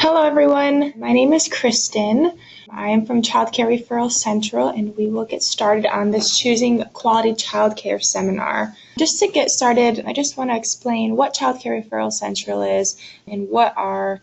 Hello everyone, my name is Kristen. I am from Childcare Referral Central and we will get started on this Choosing Quality Childcare seminar. Just to get started, I just want to explain what Childcare Referral Central is and what our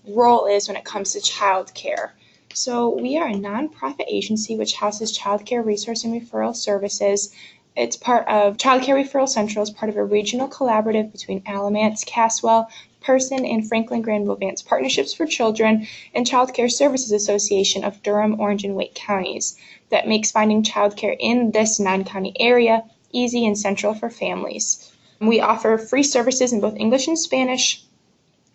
role is when it comes to childcare. So we are a nonprofit agency which houses childcare resource and referral services. It's part of Childcare Referral Central, is part of a regional collaborative between Alamance, Caswell, Person, and Franklin Granville Vance Partnerships for Children and Child Care Services Association of Durham, Orange, and Wake counties that makes finding childcare in this 9-county area easy and central for families. We offer free services in both English and Spanish,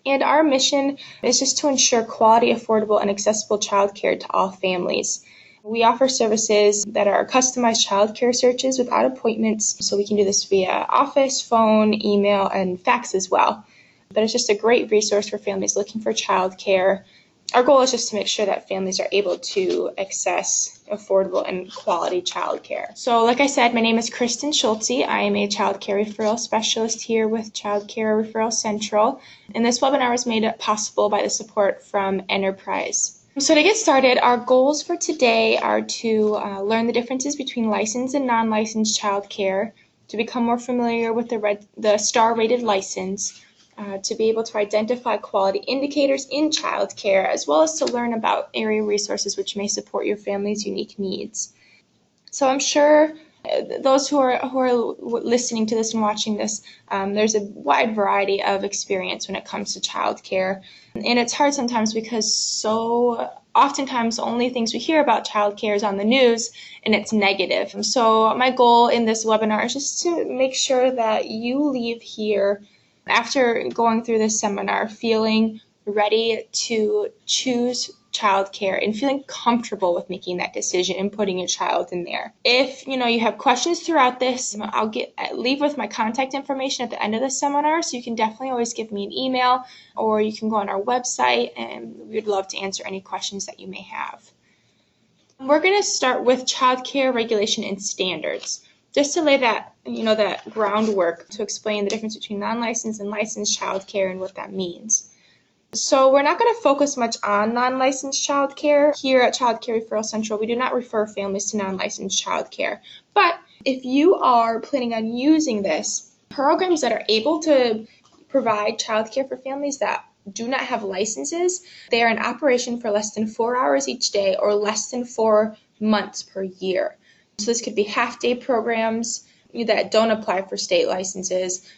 and our mission is just to ensure quality, affordable, and accessible childcare to all families. We offer services that are customized childcare searches without appointments, so we can do this via office, phone, email, and fax as well. But it's just a great resource for families looking for childcare. Our goal is just to make sure that families are able to access affordable and quality childcare. So like I said, my name is Kristen Schultze. I am a childcare referral specialist here with Childcare Referral Central, and this webinar was made possible by the support from Enterprise. So to get started, our goals for today are to learn the differences between licensed and non-licensed childcare, to become more familiar with the star-rated license, to be able to identify quality indicators in childcare, as well as to learn about area resources which may support your family's unique needs. So I'm sure those who are listening to this and watching this, there's a wide variety of experience when it comes to childcare, and it's hard sometimes because so oftentimes the only things we hear about childcare is on the news and it's negative. And so my goal in this webinar is just to make sure that you leave here after going through this seminar feeling ready to choose childcare and feeling comfortable with making that decision and putting your child in there. If you have questions throughout this, I'll leave with my contact information at the end of the seminar, so you can definitely always give me an email or you can go on our website, and we'd love to answer any questions that you may have. We're going to start with childcare regulation and standards, just to lay that that groundwork to explain the difference between non-licensed and licensed childcare and what that means. So we're not going to focus much on non-licensed childcare. Here at Childcare Referral Central, we do not refer families to non-licensed childcare. But if you are planning on using this, programs that are able to provide childcare for families that do not have licenses, they are in operation for less than 4 hours each day or less than 4 months per year. So this could be half-day programs that don't apply for state licenses,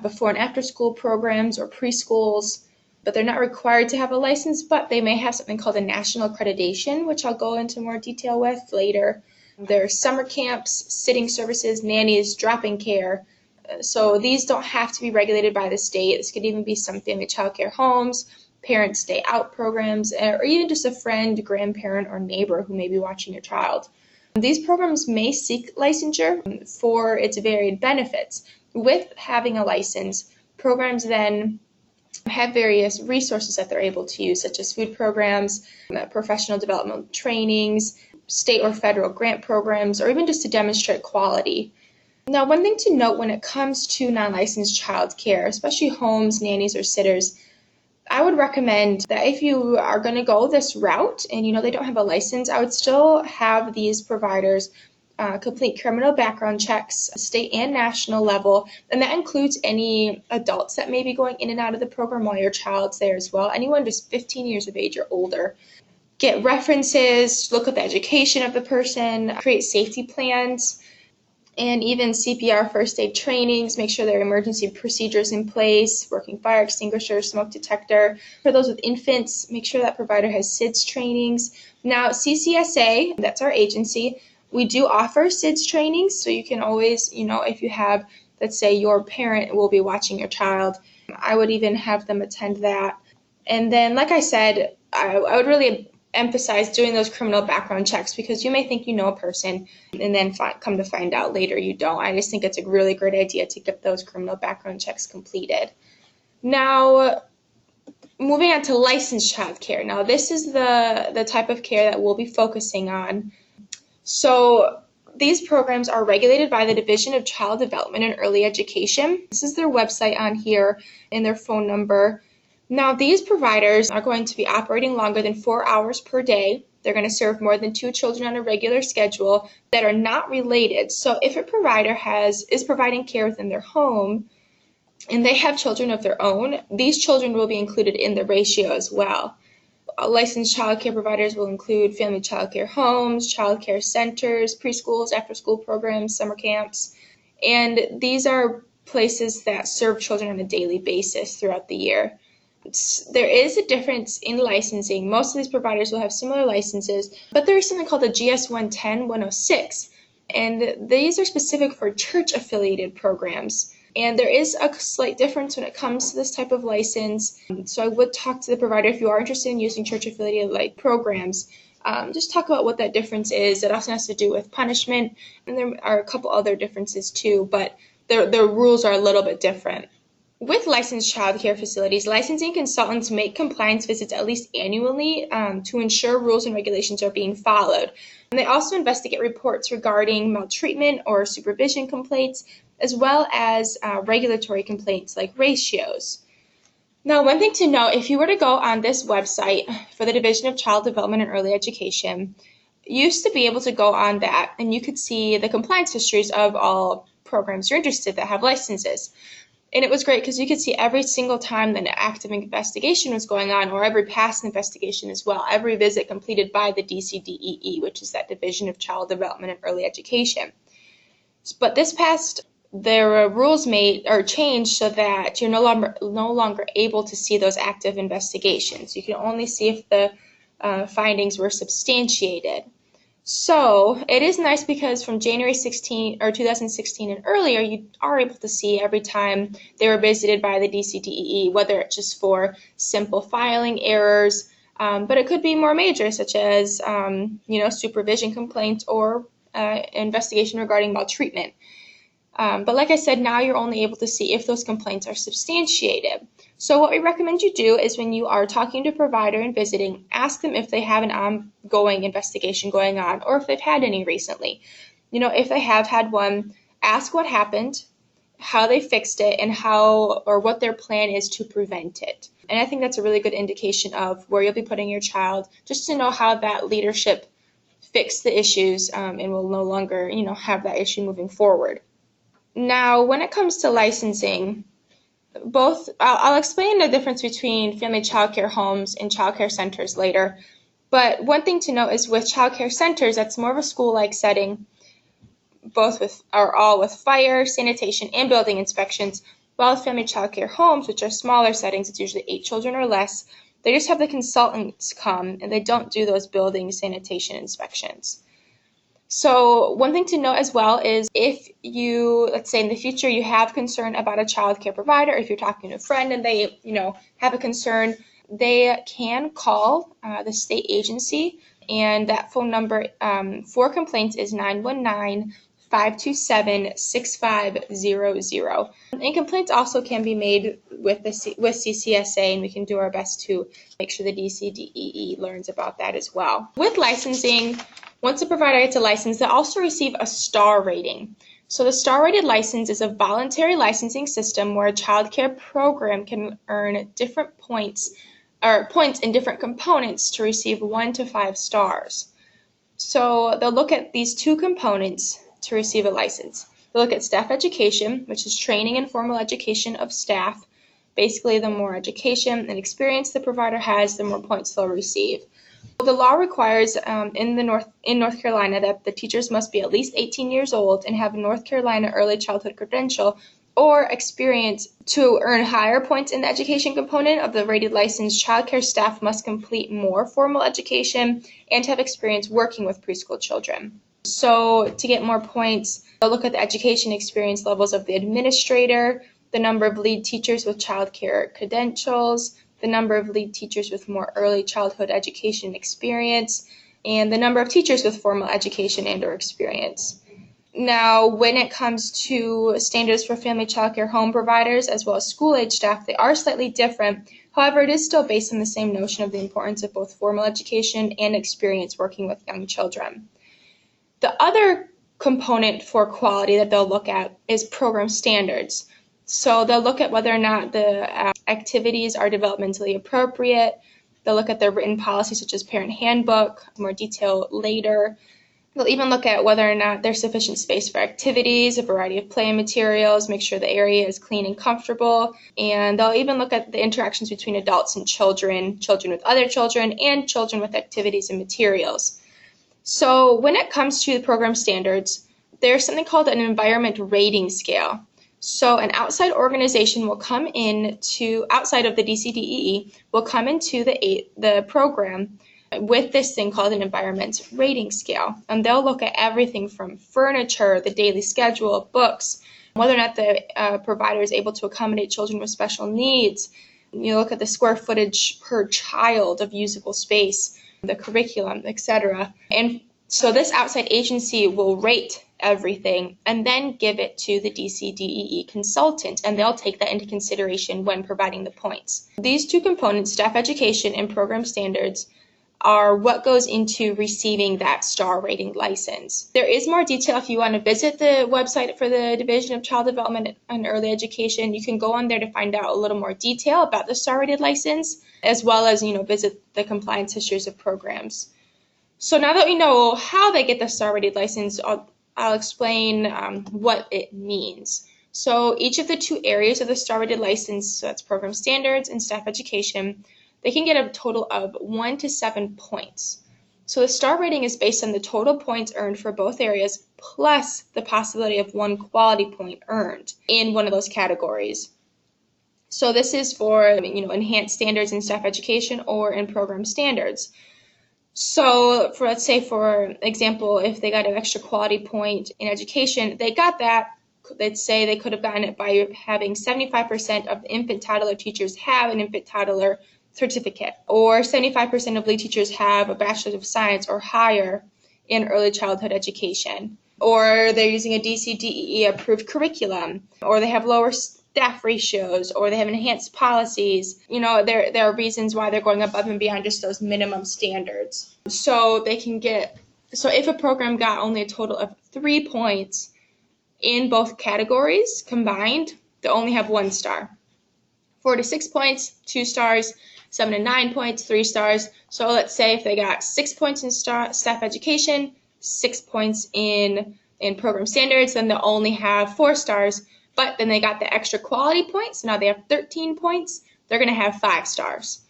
before and after school programs or preschools, but they're not required to have a license, but they may have something called a national accreditation, which I'll go into more detail with later. There are summer camps, sitting services, nannies, drop-in care. So these don't have to be regulated by the state. This could even be some family child care homes, parents stay out programs, or even just a friend, grandparent, or neighbor who may be watching your child. These programs may seek licensure for its varied benefits. With having a license, programs then have various resources that they're able to use, such as food programs, professional development trainings, state or federal grant programs, or even just to demonstrate quality. Now, one thing to note when it comes to non-licensed child care, especially homes, nannies, or sitters, I would recommend that if you are going to go this route and they don't have a license, I would still have these providers complete criminal background checks, state and national level, and that includes any adults that may be going in and out of the program while your child's there as well, anyone just 15 years of age or older. Get references, look at the education of the person, create safety plans, and even CPR first aid trainings. Make sure there are emergency procedures in place, working fire extinguisher, smoke detector. For those with infants, make sure that provider has SIDS trainings. Now, CCSA, that's our agency, we do offer SIDS trainings, so you can always, if you have, let's say your parent will be watching your child, I would even have them attend that. And then, like I said, I would really emphasize doing those criminal background checks, because you may think you know a person and then come to find out later you don't. I just think it's a really great idea to get those criminal background checks completed. Now, moving on to licensed child care. Now, this is the type of care that we'll be focusing on. So these programs are regulated by the Division of Child Development and Early Education. This is their website on here and their phone number. Now, these providers are going to be operating longer than 4 hours per day. They're going to serve more than 2 children on a regular schedule that are not related. So if a provider is providing care within their home and they have children of their own, these children will be included in the ratio as well. Licensed child care providers will include family child care homes, child care centers, preschools, after-school programs, summer camps, and these are places that serve children on a daily basis throughout the year. There is a difference in licensing. Most of these providers will have similar licenses, but there is something called the GS 110-106, and these are specific for church-affiliated programs. And there is a slight difference when it comes to this type of license. So I would talk to the provider if you are interested in using church-affiliated programs. Just talk about what that difference is. It also has to do with punishment, and there are a couple other differences too, but the rules are a little bit different. With licensed child care facilities, licensing consultants make compliance visits at least annually to ensure rules and regulations are being followed. And they also investigate reports regarding maltreatment or supervision complaints, as well as regulatory complaints like ratios. Now, one thing to note, if you were to go on this website for the Division of Child Development and Early Education, you used to be able to go on that and you could see the compliance histories of all programs you're interested that have licenses. And it was great because you could see every single time that an active investigation was going on, or every past investigation as well, every visit completed by the DCDEE, which is that Division of Child Development and Early Education. But there were rules made or changed so that you're no longer able to see those active investigations. You can only see if the findings were substantiated. So it is nice because from January 2016 and earlier, you are able to see every time they were visited by the DCDEE, whether it's just for simple filing errors, but it could be more major, such as supervision complaints or investigation regarding maltreatment. But like I said, now you're only able to see if those complaints are substantiated. So what we recommend you do is when you are talking to a provider and visiting, ask them if they have an ongoing investigation going on or if they've had any recently. If they have had one, ask what happened, how they fixed it, and what their plan is to prevent it. And I think that's a really good indication of where you'll be putting your child, just to know how that leadership fixed the issues and will no longer, have that issue moving forward. Now, when it comes to licensing, I'll explain the difference between family child care homes and child care centers later. But one thing to note is with child care centers, that's more of a school-like setting, all with fire, sanitation, and building inspections. While with family child care homes, which are smaller settings, it's usually 8 children or less, they just have the consultants come and they don't do those building sanitation inspections. So one thing to note as well is if you, let's say in the future, you have concern about a child care provider, if you're talking to a friend and they, have a concern, they can call the state agency, and that phone number for complaints is 919-527-6500. And complaints also can be made with CCSA, and we can do our best to make sure the DCDEE learns about that as well. With licensing, once a provider gets a license, they also receive a star rating. So the star-rated license is a voluntary licensing system where a child care program can earn different points in different components to receive 1 to 5 stars. So they'll look at these 2 components to receive a license. They'll look at staff education, which is training and formal education of staff. Basically, the more education and experience the provider has, the more points they'll receive. The law requires in North Carolina that the teachers must be at least 18 years old and have a North Carolina early childhood credential or experience. To earn higher points in the education component of the rated licensed child care staff must complete more formal education and have experience working with preschool children. So to get more points, they'll look at the education experience levels of the administrator, the number of lead teachers with child care credentials, the number of lead teachers with more early childhood education experience, and the number of teachers with formal education and/or experience. Now, when it comes to standards for family child care home providers as well as school-age staff, they are slightly different. However, it is still based on the same notion of the importance of both formal education and experience working with young children. The other component for quality that they'll look at is program standards. So they'll look at whether or not the activities are developmentally appropriate. They'll look at their written policies such as parent handbook, more detail later. They'll even look at whether or not there's sufficient space for activities, a variety of play materials, make sure the area is clean and comfortable, and they'll even look at the interactions between adults and children, children with other children, and children with activities and materials. So when it comes to the program standards, there's something called an environment rating scale. So an outside organization will come in to, outside of the DCDEE, will come into the program with this thing called an environment rating scale. And they'll look at everything from furniture, the daily schedule, books, whether or not the provider is able to accommodate children with special needs. You look at the square footage per child of usable space, the curriculum, etc. And so this outside agency will rate everything and then give it to the DCDEE consultant, and they'll take that into consideration when providing the points. These two components, staff education and program standards, are what goes into receiving that star rating license. There is more detail if you want to visit the website for the Division of Child Development and Early Education. You can go on there to find out a little more detail about the star rated license, as well as visit the compliance histories of programs. So now that we know how they get the star rated license, I'll explain what it means. So each of the two areas of the star rated license, so that's program standards and staff education, they can get a total of 1 to 7 points. So the star rating is based on the total points earned for both areas plus the possibility of 1 quality point earned in one of those categories. So this is for enhanced standards in staff education or in program standards. So let's say, for example, if they got an extra quality point in education, they got that. Let's say they could have gotten it by having 75% of the infant toddler teachers have an infant toddler certificate, or 75% of lead teachers have a Bachelor of Science or higher in early childhood education, or they're using a DCDEE approved curriculum, or they have lower staff ratios, or they have enhanced policies. There are reasons why they're going above and beyond just those minimum standards. So if a program got only a total of 3 points in both categories combined, they'll only have 1 star. 4 to 6 points, 2 stars. 7 to 9 points, 3 stars. So let's say if they got 6 points in staff education, 6 points in program standards, then they'll only have 4 stars. But then they got the extra quality points, so now they have 13 points. They're going to have 5 stars.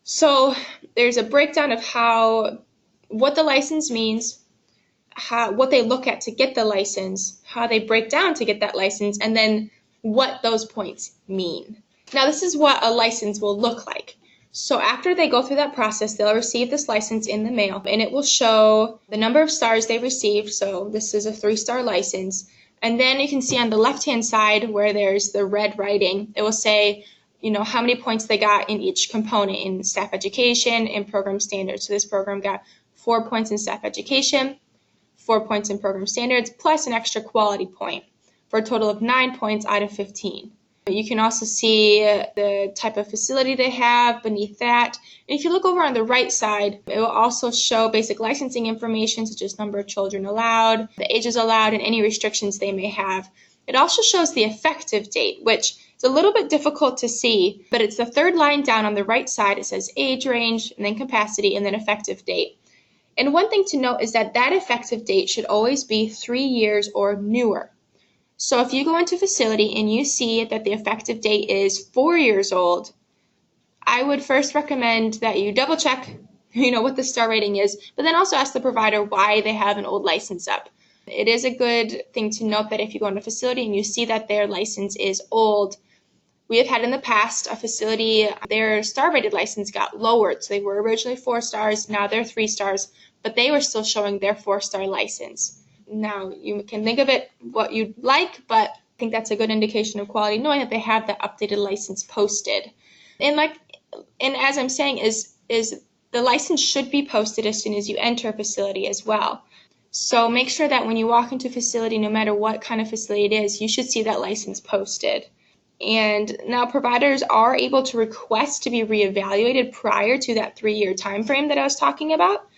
So there's a breakdown of what the license means, what they look at to get the license, how they break down to get that license, and then what those points mean. Now, this is what a license will look like. So after they go through that process, they'll receive this license in the mail, and it will show the number of stars they received. So this is a 3-star license. And then you can see on the left-hand side where there's the red writing, it will say, how many points they got in each component in staff education and program standards. So this program got 4 points in staff education, 4 points in program standards, plus an extra quality point for a total of 9 points out of 15. You can also see the type of facility they have beneath that. And if you look over on the right side, it will also show basic licensing information such as number of children allowed, the ages allowed, and any restrictions they may have. It also shows the effective date, which is a little bit difficult to see, but it's the 3rd line down on the right side. It says age range, and then capacity, and then effective date. And one thing to note is that effective date should always be 3 years or newer. So if you go into a facility and you see that the effective date is 4 years old, I would first recommend that you double check, what the star rating is, but then also ask the provider why they have an old license up. It is a good thing to note that if you go into a facility and you see that their license is old, we have had in the past a facility, their star rated license got lowered. So they were originally 4 stars, now they're 3 stars, but they were still showing their 4-star license. Now, you can think of it what you'd like, but I think that's a good indication of quality, knowing that they have the updated license posted. And as I'm saying, is the license should be posted as soon as you enter a facility as well. So make sure that when you walk into a facility, no matter what kind of facility it is, you should see that license posted. And now providers are able to request to be reevaluated prior to that 3-year time frame that I was talking about.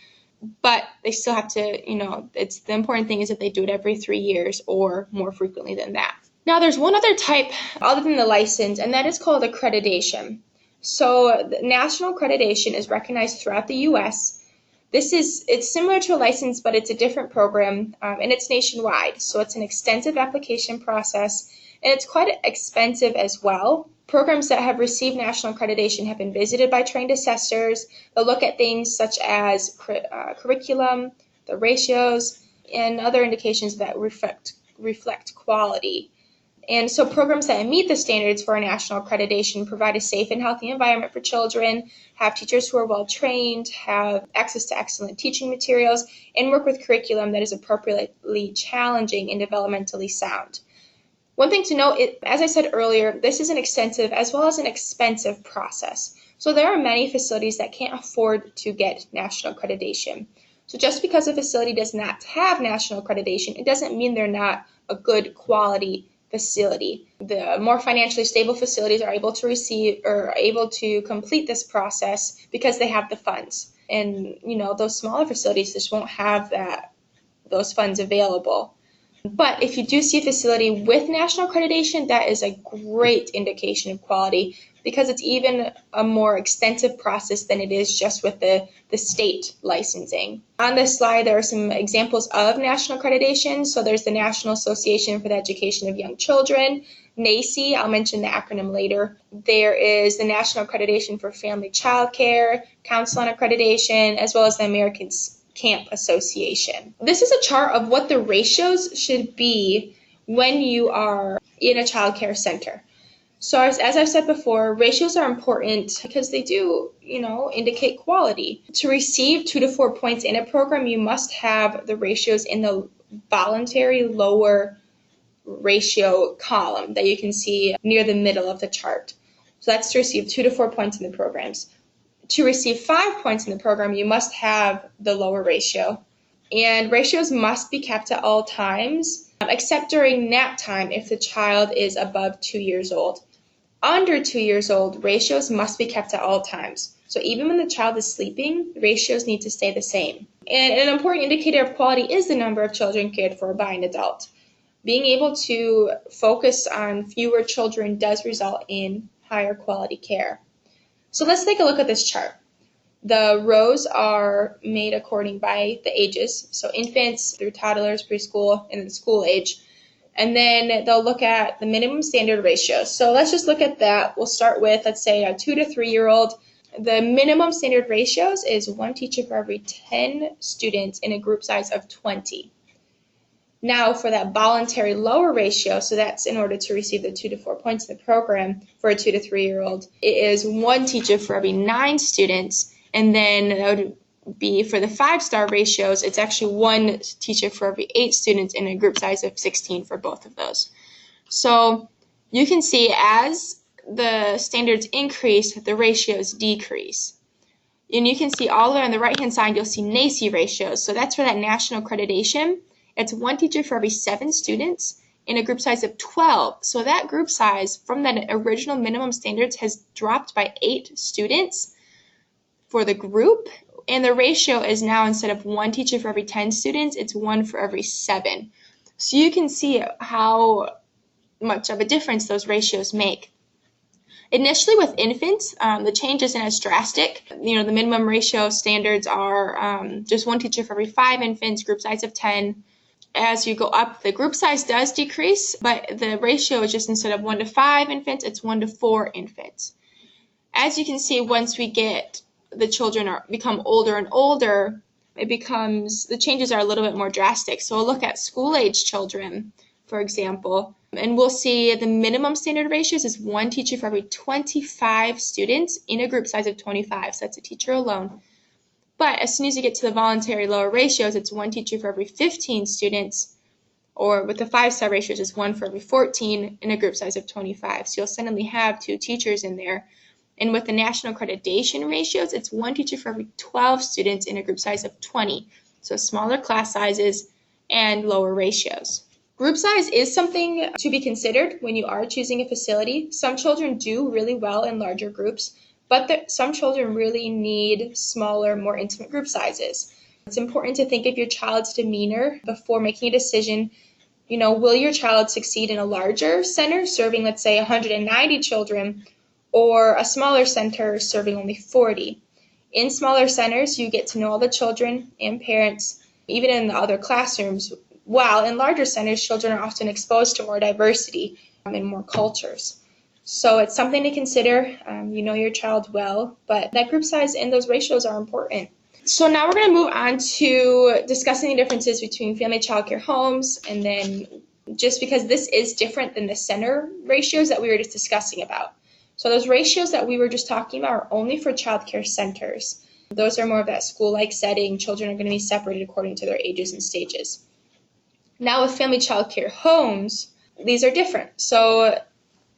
But they still have to, the important thing is that they do it every 3 years or more frequently than that. Now, there's one other type other than the license, and that is called accreditation. So the national accreditation is recognized throughout the U.S. It's similar to a license, but it's a different program, and it's nationwide. So it's an extensive application process, and it's quite expensive as well. Programs that have received national accreditation have been visited by trained assessors. They'll look at things such as curriculum, the ratios, and other indications that reflect quality. And so programs that meet the standards for a national accreditation provide a safe and healthy environment for children, have teachers who are well trained, have access to excellent teaching materials, and work with curriculum that is appropriately challenging and developmentally sound. One thing to note, as I said earlier, this is an extensive as well as an expensive process. So there are many facilities that can't afford to get national accreditation. So just because a facility does not have national accreditation, it doesn't mean they're not a good quality facility. The more financially stable facilities are able to receive or are able to complete this process because they have the funds. And those smaller facilities just won't have those funds available. But if you do see a facility with national accreditation, that is a great indication of quality because it's even a more extensive process than it is just with the state licensing. On this slide, there are some examples of national accreditation. So there's the National Association for the Education of Young Children, NAEYC, I'll mention the acronym later. There is the National Accreditation for Family Child Care, Council on Accreditation, as well as the American Camp Association. This is a chart of what the ratios should be when you are in a child care center. So as I've said before, ratios are important because they do, indicate quality. To receive 2 to 4 points in a program, you must have the ratios in the voluntary lower ratio column that you can see near the middle of the chart. So that's to receive 2 to 4 points in the programs. To receive 5 points in the program, you must have the lower ratio. And ratios must be kept at all times, except during nap time if the child is above 2 years old. Under 2 years old, ratios must be kept at all times. So even when the child is sleeping, ratios need to stay the same. And an important indicator of quality is the number of children cared for by an adult. Being able to focus on fewer children does result in higher quality care. So let's take a look at this chart. The rows are made according by the ages, so infants through toddlers, preschool, and then school age. And then they'll look at the minimum standard ratios. So let's just look at that. We'll start with, let's say, a 2 to 3 year old. The minimum standard ratios is 1 teacher for every 10 students in a group size of 20. Now for that voluntary lower ratio, so that's in order to receive the 2 to 4 points in the program for a 2 to 3 year old, it is 1 teacher for every 9 students. And then that would be for the 5-star ratios, it's actually 1 teacher for every 8 students in a group size of 16 for both of those. So you can see as the standards increase, the ratios decrease. And you can see all there on the right-hand side, you'll see NAEYC ratios. So that's for that national accreditation. It's 1 teacher for every 7 students in a group size of 12. So that group size from that original minimum standards has dropped by 8 students for the group. And the ratio is now, instead of 1 teacher for every 10 students, it's 1 for every 7. So you can see how much of a difference those ratios make. Initially with infants, the change isn't as drastic. The minimum ratio standards are just 1 teacher for every 5 infants, group size of 10. As you go up, the group size does decrease, but the ratio is just, instead of 1 to 5 infants, it's 1 to 4 infants. As you can see, once we get the children become older and older, the changes are a little bit more drastic. So we'll look at school-age children, for example, and we'll see the minimum standard ratios is 1 teacher for every 25 students in a group size of 25. So that's a teacher alone. But as soon as you get to the voluntary lower ratios, it's 1 teacher for every 15 students, or with the 5-star ratios, it's 1 for every 14 in a group size of 25. So you'll suddenly have 2 teachers in there. And with the national accreditation ratios, it's 1 teacher for every 12 students in a group size of 20. So smaller class sizes and lower ratios. Group size is something to be considered when you are choosing a facility. Some children do really well in larger groups, but some children really need smaller, more intimate group sizes. It's important to think of your child's demeanor before making a decision Will your child succeed in a larger center serving, let's say, 190 children, or a smaller center serving only 40? In smaller centers, you get to know all the children and parents, even in the other classrooms, while in larger centers, children are often exposed to more diversity and more cultures. So it's something to consider. You know your child well, but that group size and those ratios are important. So now we're going to move on to discussing the differences between family child care homes, and then just because this is different than the center ratios that we were just discussing about. So those ratios that we were just talking about are only for child care centers. Those are more of that school-like setting. Children are going to be separated according to their ages and stages. Now with family child care homes, these are different. So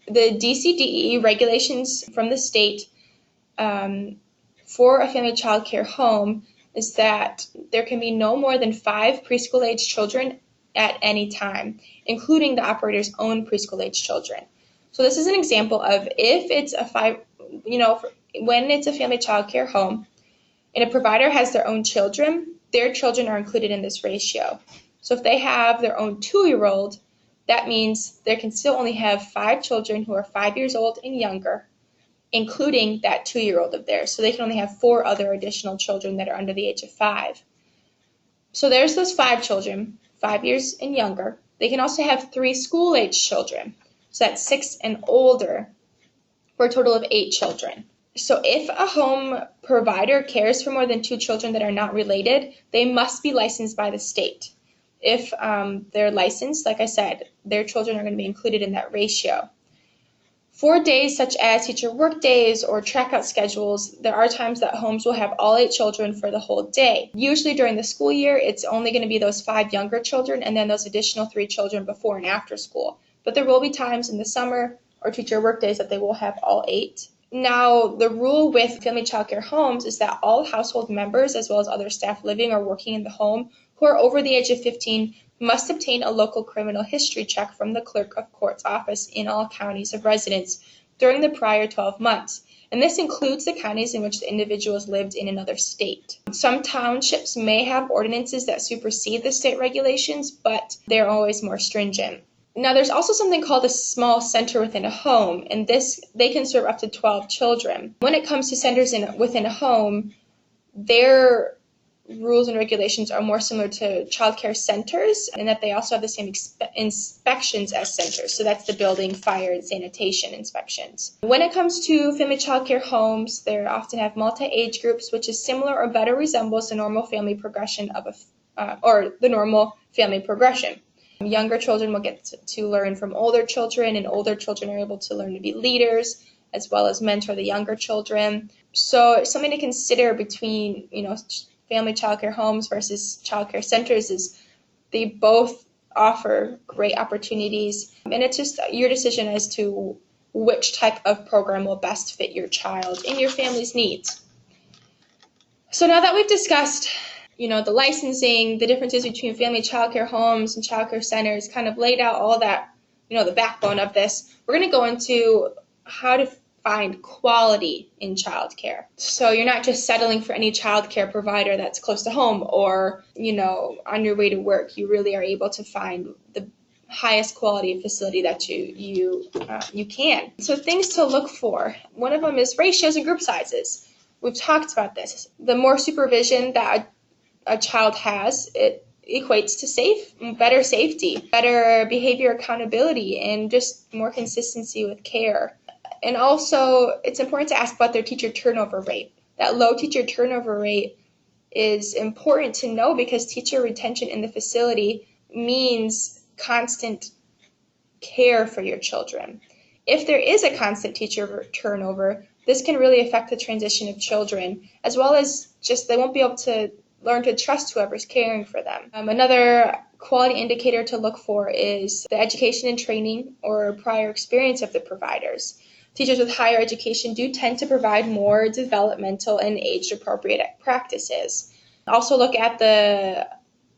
the DCDE regulations from the state for a family child care home is that there can be no more than 5 preschool-age children at any time, including the operator's own preschool-age children. So this is an example of if it's when it's a family child care home and a provider has their own children are included in this ratio. So if they have their own 2-year-old, that means they can still only have 5 children who are 5 years old and younger, including that 2-year-old of theirs. So they can only have 4 other additional children that are under the age of 5. So there's those 5 children, 5 years and younger. They can also have 3 school-age children. So that's 6 and older, for a total of 8 children. So if a home provider cares for more than 2 children that are not related, they must be licensed by the state. If they're licensed, like I said, their children are going to be included in that ratio. For days such as teacher work days or track-out schedules, there are times that homes will have all 8 children for the whole day. Usually during the school year, it's only going to be those 5 younger children and then those additional 3 children before and after school. But there will be times in the summer or teacher work days that they will have all 8. Now, the rule with family child care homes is that all household members, as well as other staff living or working in the home, who are over the age of 15 must obtain a local criminal history check from the clerk of court's office in all counties of residence during the prior 12 months. And this includes the counties in which the individuals lived in another state. Some townships may have ordinances that supersede the state regulations, but they're always more stringent. Now, there's also something called a small center within a home, and they can serve up to 12 children. When it comes to centers within a home, their rules and regulations are more similar to child care centers, in that they also have the same inspections as centers. So that's the building, fire, and sanitation inspections. When it comes to family child care homes, they often have multi-age groups, which is similar or better resembles the normal family progression Younger children will get to learn from older children, and older children are able to learn to be leaders as well as mentor the younger children. So something to consider between, family child care homes versus child care centers is they both offer great opportunities, and it's just your decision as to which type of program will best fit your child and your family's needs. So now that we've discussed the licensing, the differences between family child care homes and child care centers, kind of laid out all that, the backbone of this, we're going to go into how to find quality in child care. So you're not just settling for any child care provider that's close to home or, on your way to work. You really are able to find the highest quality facility that you can. So things to look for. One of them is ratios and group sizes. We've talked about this. The more supervision that a child has, it equates to better safety, better behavior accountability, and just more consistency with care. And also, it's important to ask about their teacher turnover rate. That low teacher turnover rate is important to know because teacher retention in the facility means constant care for your children. If there is a constant teacher turnover, this can really affect the transition of children, as well as just they won't be able to learn to trust whoever's caring for them. Another quality indicator to look for is the education and training or prior experience of the providers. Teachers with higher education do tend to provide more developmental and age-appropriate practices. Also look at the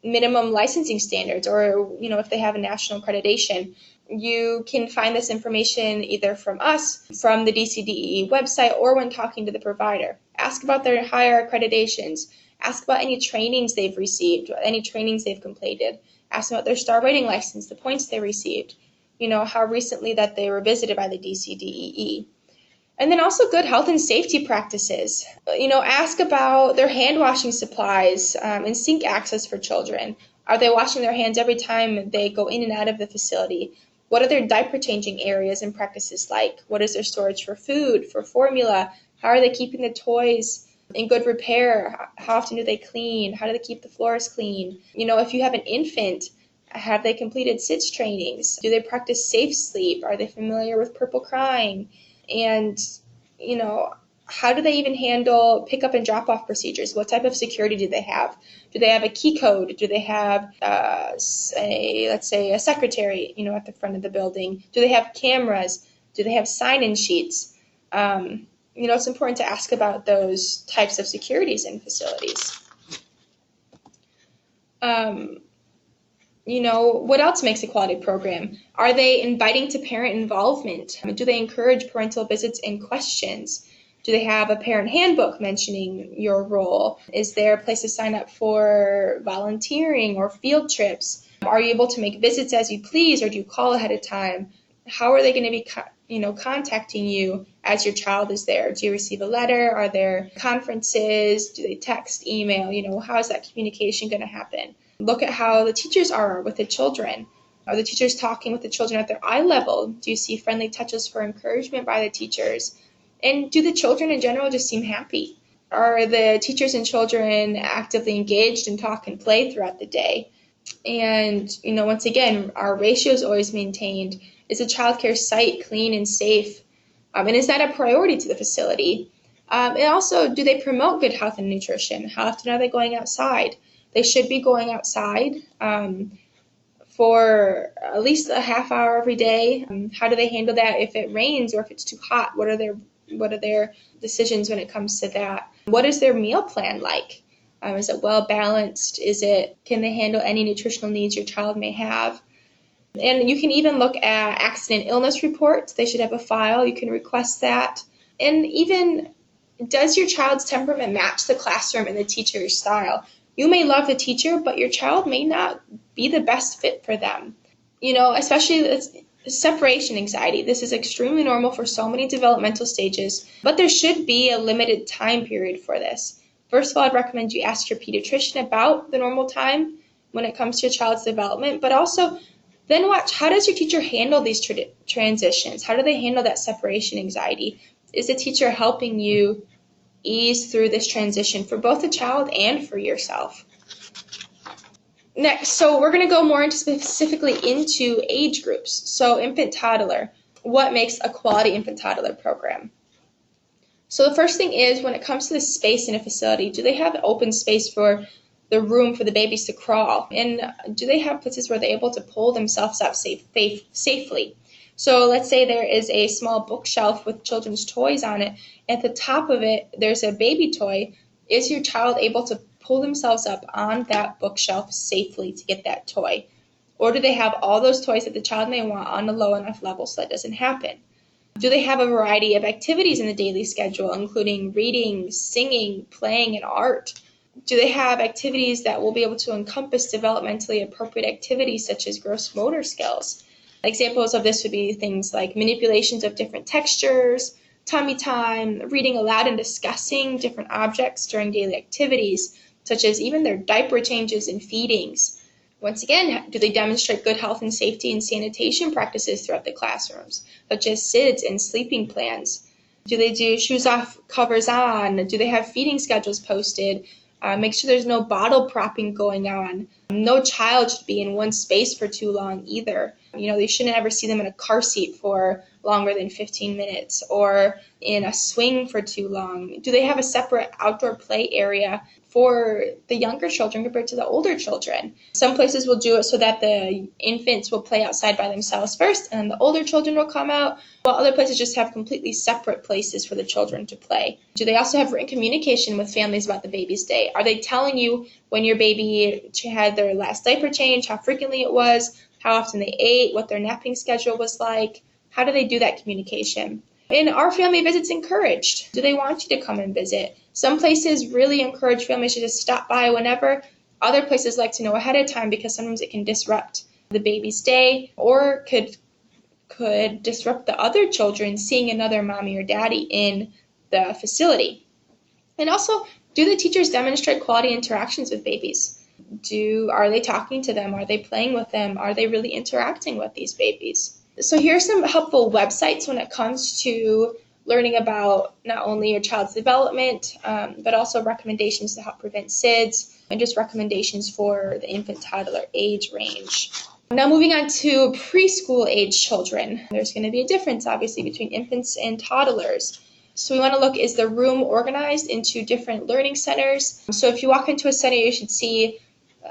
minimum licensing standards, or if they have a national accreditation. You can find this information either from us, from the DCDE website, or when talking to the provider. Ask about their higher accreditations. Ask about any trainings they've received, any trainings they've completed. Ask them about their star rating license, the points they received, how recently that they were visited by the DCDEE. And then also good health and safety practices. Ask about their hand washing supplies and sink access for children. Are they washing their hands every time they go in and out of the facility? What are their diaper changing areas and practices like? What is their storage for food, for formula? How are they keeping the toys in good repair? How often do they clean? How do they keep the floors clean? If you have an infant, have they completed SITS trainings? Do they practice safe sleep? Are they familiar with purple crying? And, how do they even handle pickup and drop-off procedures? What type of security do they have? Do they have a key code? Do they have, let's say, a secretary, at the front of the building? Do they have cameras? Do they have sign-in sheets? It's important to ask about those types of securities in facilities. What else makes a quality program? Are they inviting to parent involvement? Do they encourage parental visits and questions? Do they have a parent handbook mentioning your role? Is there a place to sign up for volunteering or field trips? Are you able to make visits as you please, or do you call ahead of time? How are they going to be contacting you as your child is there? Do you receive a letter? Are there conferences? Do they text, email? How is that communication going to happen? Look at how the teachers are with the children. Are the teachers talking with the children at their eye level? Do you see friendly touches for encouragement by the teachers? And do the children in general just seem happy? Are the teachers and children actively engaged in talk and play throughout the day? And, once again, our ratio is always maintained. Is the childcare site clean and safe? And is that a priority to the facility? And also, do they promote good health and nutrition? How often are they going outside? They should be going outside for at least a half hour every day. How do they handle that if it rains or if it's too hot? What are their decisions when it comes to that? What is their meal plan like? Is it well balanced? Can they handle any nutritional needs your child may have? And you can even look at accident illness reports. They should have a file. You can request that. And even, does your child's temperament match the classroom and the teacher's style? You may love the teacher, but your child may not be the best fit for them. Especially separation anxiety. This is extremely normal for so many developmental stages, but there should be a limited time period for this. First of all, I'd recommend you ask your pediatrician about the normal time when it comes to your child's development, but also then watch, how does your teacher handle these transitions? How do they handle that separation anxiety? Is the teacher helping you ease through this transition for both the child and for yourself? Next, so we're going to go more specifically into age groups. So infant toddler, what makes a quality infant toddler program? So the first thing is, when it comes to the space in a facility, do they have open space for the room for the babies to crawl? And do they have places where they're able to pull themselves up safely? So let's say there is a small bookshelf with children's toys on it. At the top of it, there's a baby toy. Is your child able to pull themselves up on that bookshelf safely to get that toy? Or do they have all those toys that the child may want on a low enough level so that doesn't happen? Do they have a variety of activities in the daily schedule, including reading, singing, playing, and art? Do they have activities that will be able to encompass developmentally appropriate activities such as gross motor skills? Examples of this would be things like manipulations of different textures, tummy time, reading aloud and discussing different objects during daily activities, such as even their diaper changes and feedings. Once again, do they demonstrate good health and safety and sanitation practices throughout the classrooms, such as SIDS and sleeping plans? Do they do shoes off, covers on? Do they have feeding schedules posted? Make sure there's no bottle propping going on. No child should be in one space for too long either. They shouldn't ever see them in a car seat for longer than 15 minutes or in a swing for too long. Do they have a separate outdoor play area for the younger children compared to the older children? Some places will do it so that the infants will play outside by themselves first and the older children will come out, while other places just have completely separate places for the children to play. Do they also have written communication with families about the baby's day? Are they telling you when your baby had their last diaper change, how frequently it was, how often they ate, what their napping schedule was like? How do they do that communication? And are family visits encouraged? Do they want you to come and visit? Some places really encourage families to just stop by whenever. Other places like to know ahead of time because sometimes it can disrupt the baby's day or could disrupt the other children seeing another mommy or daddy in the facility. And also, do the teachers demonstrate quality interactions with babies? Are they talking to them? Are they playing with them? Are they really interacting with these babies? So here are some helpful websites when it comes to learning about not only your child's development, but also recommendations to help prevent SIDS and just recommendations for the infant-toddler age range. Now moving on to preschool age children. There's going to be a difference, obviously, between infants and toddlers. So we want to look, is the room organized into different learning centers? So if you walk into a center, you should see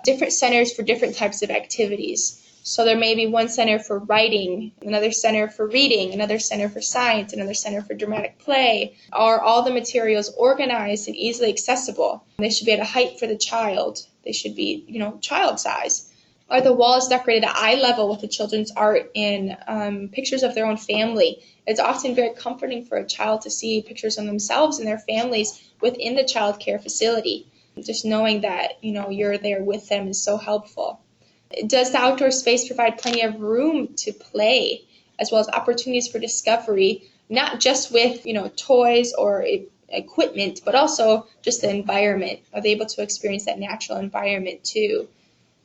different centers for different types of activities. So there may be one center for writing, another center for reading, another center for science, another center for dramatic play. Are all the materials organized and easily accessible? They should be at a height for the child. They should be, child size. Are the walls decorated at eye level with the children's art and pictures of their own family? It's often very comforting for a child to see pictures of themselves and their families within the child care facility. Just knowing that, you're there with them is so helpful. Does the outdoor space provide plenty of room to play, as well as opportunities for discovery, not just with, toys or equipment, but also just the environment? Are they able to experience that natural environment too?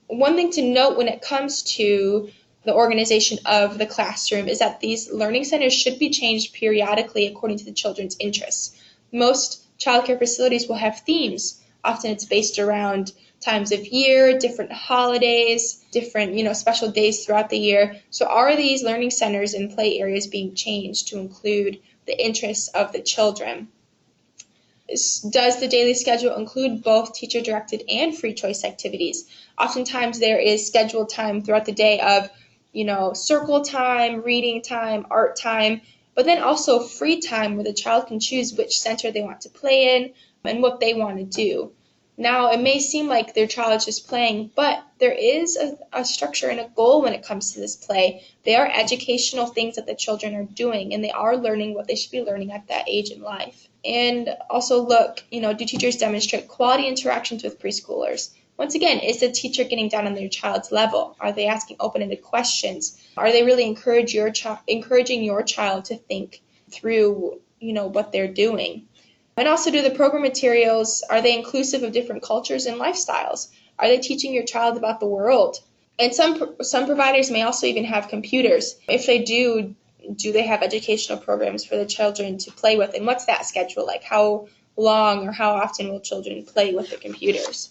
One thing to note when it comes to the organization of the classroom is that these learning centers should be changed periodically according to the children's interests. Most childcare facilities will have themes. Often it's based around times of year, different holidays, different, special days throughout the year. So are these learning centers and play areas being changed to include the interests of the children? Does the daily schedule include both teacher-directed and free choice activities? Oftentimes there is scheduled time throughout the day of, circle time, reading time, art time, but then also free time where the child can choose which center they want to play in and what they want to do. Now, it may seem like their child is just playing, but there is a structure and a goal when it comes to this play. They are educational things that the children are doing, and they are learning what they should be learning at that age in life. And also look, do teachers demonstrate quality interactions with preschoolers? Once again, is the teacher getting down on their child's level? Are they asking open-ended questions? Are they really encouraging your child to think through, what they're doing? And also, do the program materials, are they inclusive of different cultures and lifestyles? Are they teaching your child about the world? And some providers may also even have computers. If they do they have educational programs for the children to play with? And what's that schedule like? How long or how often will children play with the computers?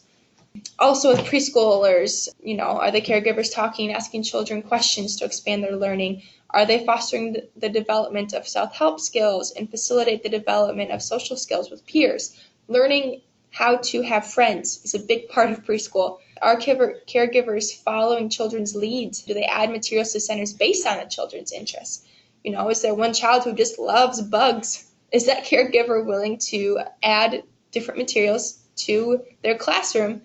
Also with preschoolers, are the caregivers talking and asking children questions to expand their learning? Are they fostering the development of self-help skills and facilitate the development of social skills with peers? Learning how to have friends is a big part of preschool. Are caregivers following children's leads? Do they add materials to centers based on the children's interests? Is there one child who just loves bugs? Is that caregiver willing to add different materials to their classroom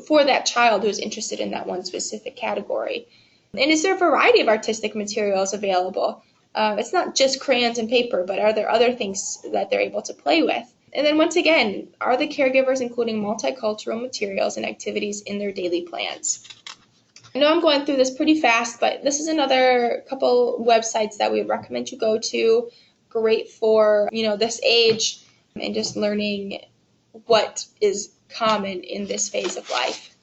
for that child who is interested in that one specific category? And is there a variety of artistic materials available? It's not just crayons and paper, but are there other things that they're able to play with? And then once again, are the caregivers including multicultural materials and activities in their daily plans? I know I'm going through this pretty fast, but this is another couple websites that we would recommend you go to. Great for, this age and just learning what is common in this phase of life.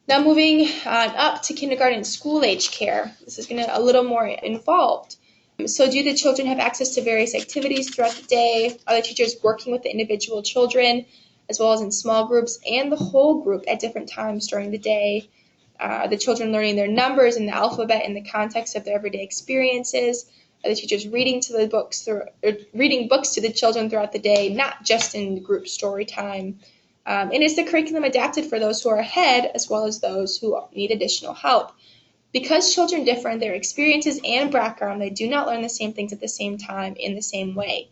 Now moving on up to kindergarten and school age care. This is going to a little more involved. So do the children have access to various activities throughout the day? Are the teachers working with the individual children as well as in small groups and the whole group at different times during the day? Are the children learning their numbers and the alphabet in the context of their everyday experiences? Are the teachers reading books to the children throughout the day, not just in group story time? And is the curriculum adapted for those who are ahead as well as those who need additional help? Because children differ in their experiences and background, they do not learn the same things at the same time in the same way.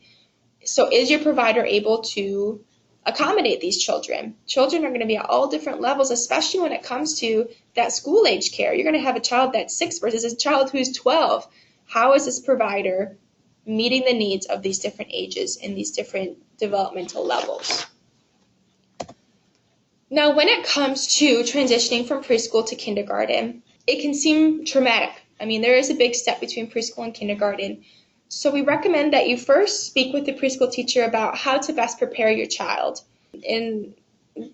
So is your provider able to accommodate these children? Children are going to be at all different levels, especially when it comes to that school age care. You're going to have a child that's 6 versus a child who's 12. How is this provider meeting the needs of these different ages and these different developmental levels? Now, when it comes to transitioning from preschool to kindergarten, it can seem traumatic. I mean, there is a big step between preschool and kindergarten. So we recommend that you first speak with the preschool teacher about how to best prepare your child. And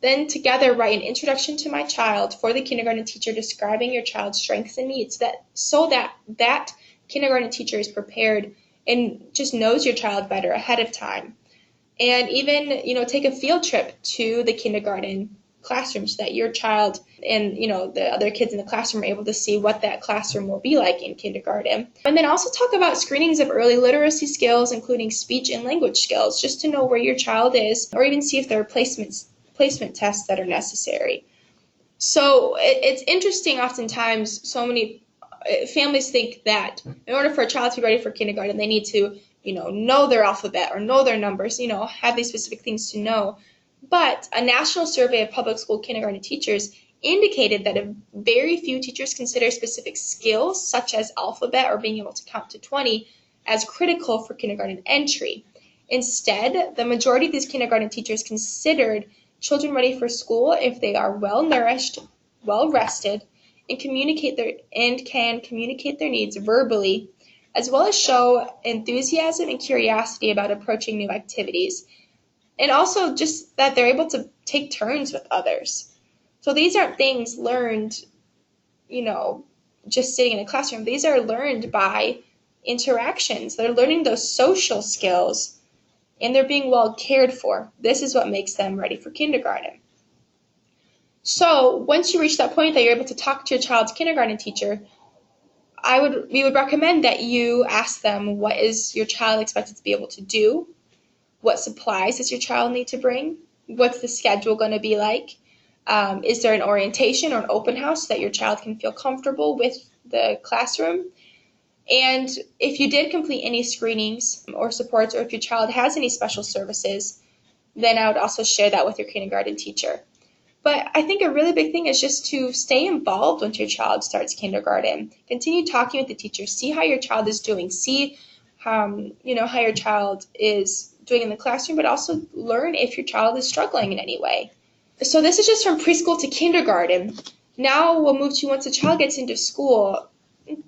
then together write an introduction to my child for the kindergarten teacher describing your child's strengths and needs so that kindergarten teacher is prepared and just knows your child better ahead of time. And even, take a field trip to the kindergarten classroom so that your child and, the other kids in the classroom are able to see what that classroom will be like in kindergarten. And then also talk about screenings of early literacy skills, including speech and language skills, just to know where your child is, or even see if there are placement tests that are necessary. So it's interesting, oftentimes so many families think that in order for a child to be ready for kindergarten, they need to know their alphabet or know their numbers, have these specific things to know. But a national survey of public school kindergarten teachers indicated that very few teachers consider specific skills such as alphabet or being able to count to 20 as critical for kindergarten entry. Instead, the majority of these kindergarten teachers considered children ready for school if they are well nourished, well rested, and can communicate their needs verbally, as well as show enthusiasm and curiosity about approaching new activities. And also just that they're able to take turns with others. So these aren't things learned, just sitting in a classroom. These are learned by interactions. They're learning those social skills, and they're being well cared for. This is what makes them ready for kindergarten. So once you reach that point that you're able to talk to your child's kindergarten teacher, we would recommend that you ask them, what is your child expected to be able to do? What supplies does your child need to bring? What's the schedule going to be like? Is there an orientation or an open house so that your child can feel comfortable with the classroom? And if you did complete any screenings or supports, or if your child has any special services, then I would also share that with your kindergarten teacher. But I think a really big thing is just to stay involved once your child starts kindergarten. Continue talking with the teacher. See how your child is doing. See how your child is doing in the classroom, but also learn if your child is struggling in any way. So this is just from preschool to kindergarten. Now we'll move to once a child gets into school,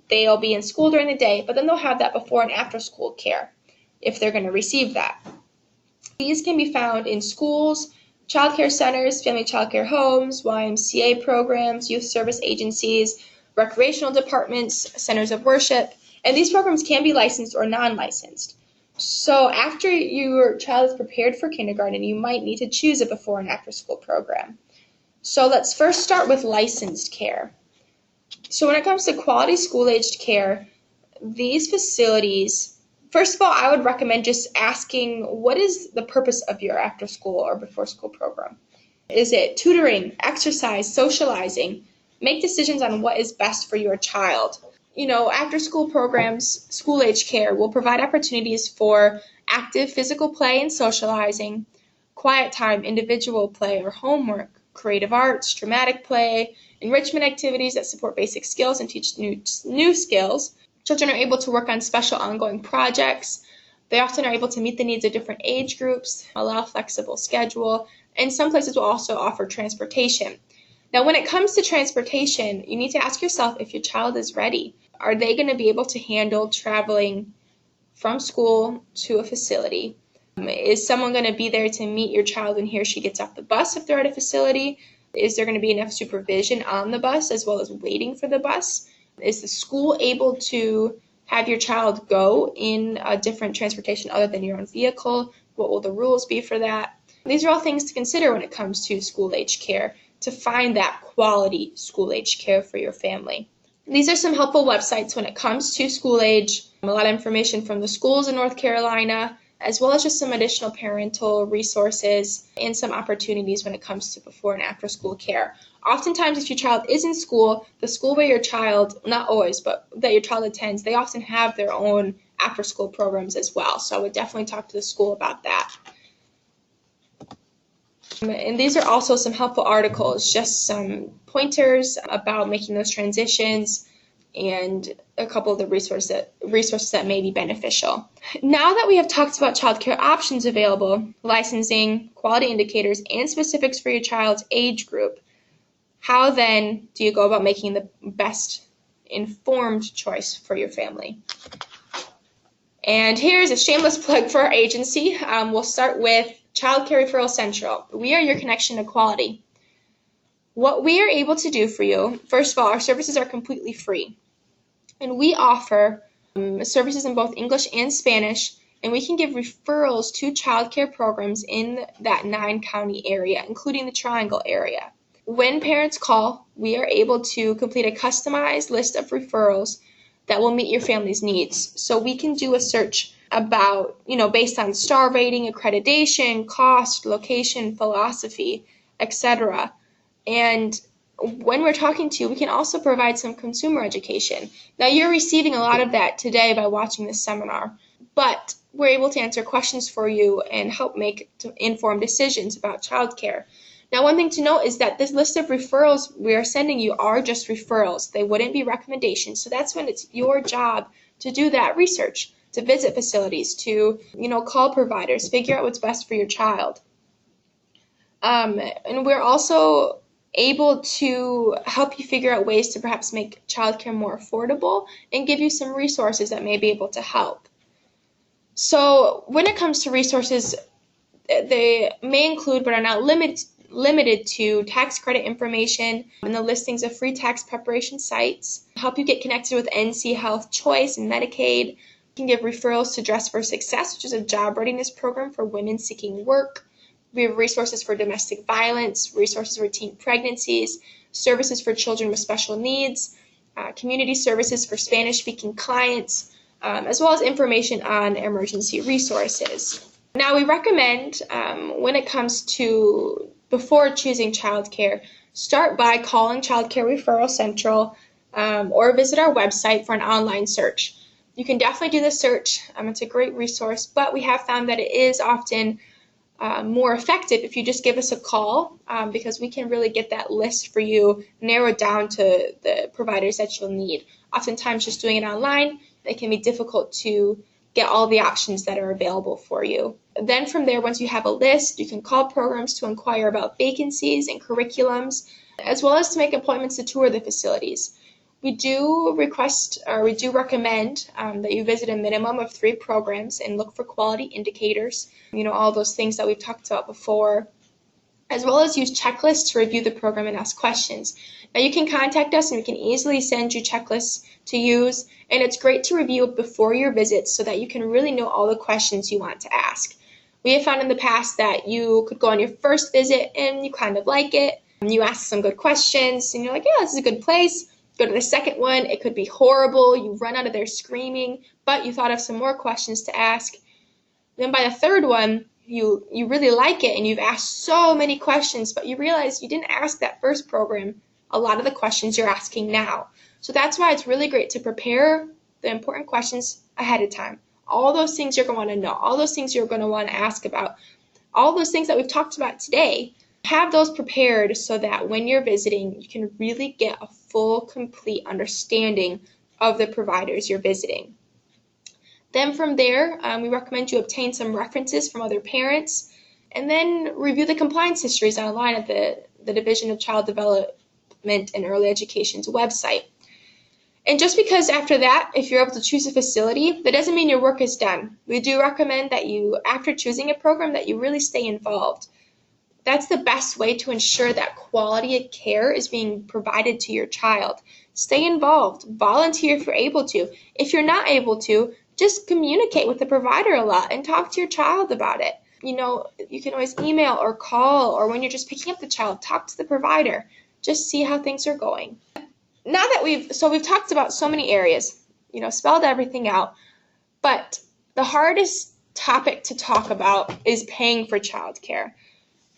they'll be in school during the day, but then they'll have that before and after school care if they're going to receive that. These can be found in schools, child care centers, family child care homes, YMCA programs, youth service agencies, recreational departments, centers of worship, and these programs can be licensed or non-licensed. So after your child is prepared for kindergarten, you might need to choose a before and after school program. So let's first start with licensed care. So when it comes to quality school-aged care, these facilities, first of all, I would recommend just asking, what is the purpose of your after school or before school program? Is it tutoring, exercise, socializing? Make decisions on what is best for your child. After school programs, school-age care will provide opportunities for active physical play and socializing, quiet time, individual play or homework, creative arts, dramatic play, enrichment activities that support basic skills and teach new skills. Children are able to work on special ongoing projects. They often are able to meet the needs of different age groups, allow flexible schedule, and some places will also offer transportation. Now, when it comes to transportation, you need to ask yourself if your child is ready. Are they going to be able to handle traveling from school to a facility? Is someone going to be there to meet your child when he or she gets off the bus if they're at a facility? Is there going to be enough supervision on the bus as well as waiting for the bus? Is the school able to have your child go in a different transportation other than your own vehicle? What will the rules be for that? These are all things to consider when it comes to school-age care, to find that quality school-age care for your family. These are some helpful websites when it comes to school age. A lot of information from the schools in North Carolina, as well as just some additional parental resources and some opportunities when it comes to before and after school care. Oftentimes, if your child is in school, the school where your child, not always, but that your child attends, they often have their own after school programs as well. So I would definitely talk to the school about that. And these are also some helpful articles, just some pointers about making those transitions, and a couple of the resources that may be beneficial. Now that we have talked about childcare options available, licensing, quality indicators, and specifics for your child's age group, how then do you go about making the best informed choice for your family? And here's a shameless plug for our agency. We'll start with Childcare Referral Central. We are your connection to quality. What we are able to do for you, first of all, our services are completely free. And we offer services in both English and Spanish, and we can give referrals to childcare programs in that 9-county area, including the Triangle area. When parents call, we are able to complete a customized list of referrals that will meet your family's needs. So we can do a search about, based on star rating, accreditation, cost, location, philosophy, etc. And when we're talking to you, we can also provide some consumer education. Now, you're receiving a lot of that today by watching this seminar, but we're able to answer questions for you and help make informed decisions about childcare. Now, one thing to note is that this list of referrals we are sending you are just referrals. They wouldn't be recommendations. So that's when it's your job to do that research, to visit facilities, to, call providers, figure out what's best for your child. And we're also able to help you figure out ways to perhaps make childcare more affordable and give you some resources that may be able to help. So when it comes to resources, they may include but are not limited to tax credit information and the listings of free tax preparation sites, help you get connected with NC Health Choice and Medicaid. You can give referrals to Dress for Success, which is a job readiness program for women seeking work. We have resources for domestic violence, resources for teen pregnancies, services for children with special needs, community services for Spanish-speaking clients, as well as information on emergency resources. Now, we recommend when it comes to before choosing childcare, start by calling Childcare Referral Central or visit our website for an online search. You can definitely do the search. It's a great resource, but we have found that it is often more effective if you just give us a call because we can really get that list for you narrowed down to the providers that you'll need. Oftentimes, just doing it online, it can be difficult to get all the options that are available for you. Then from there, once you have a list, you can call programs to inquire about vacancies and curriculums, as well as to make appointments to tour the facilities. We do recommend that you visit a minimum of 3 programs and look for quality indicators, all those things that we've talked about before, as well as use checklists to review the program and ask questions. Now, you can contact us and we can easily send you checklists to use, and it's great to review before your visits so that you can really know all the questions you want to ask. We have found in the past that you could go on your first visit and you kind of like it, and you ask some good questions, and you're like, yeah, this is a good place. Go to the second one, it could be horrible, you run out of there screaming, but you thought of some more questions to ask. Then by the third one, you really like it and you've asked so many questions, but you realize you didn't ask that first program a lot of the questions you're asking now. So that's why it's really great to prepare the important questions ahead of time. All those things you're going to want to know, all those things you're going to want to ask about, all those things that we've talked about today, have those prepared so that when you're visiting, you can really get a full, complete understanding of the providers you're visiting. Then from there, we recommend you obtain some references from other parents, and then review the compliance histories online at the Division of Child Development and Early Education's website. And just because after that, if you're able to choose a facility, that doesn't mean your work is done. We do recommend that you, after choosing a program, that you really stay involved. That's the best way to ensure that quality of care is being provided to your child. Stay involved. Volunteer if you're able to. If you're not able to, just communicate with the provider a lot and talk to your child about it. You can always email or call, or when you're just picking up the child, talk to the provider. Just see how things are going. Now that we've talked about so many areas, spelled everything out, but the hardest topic to talk about is paying for childcare.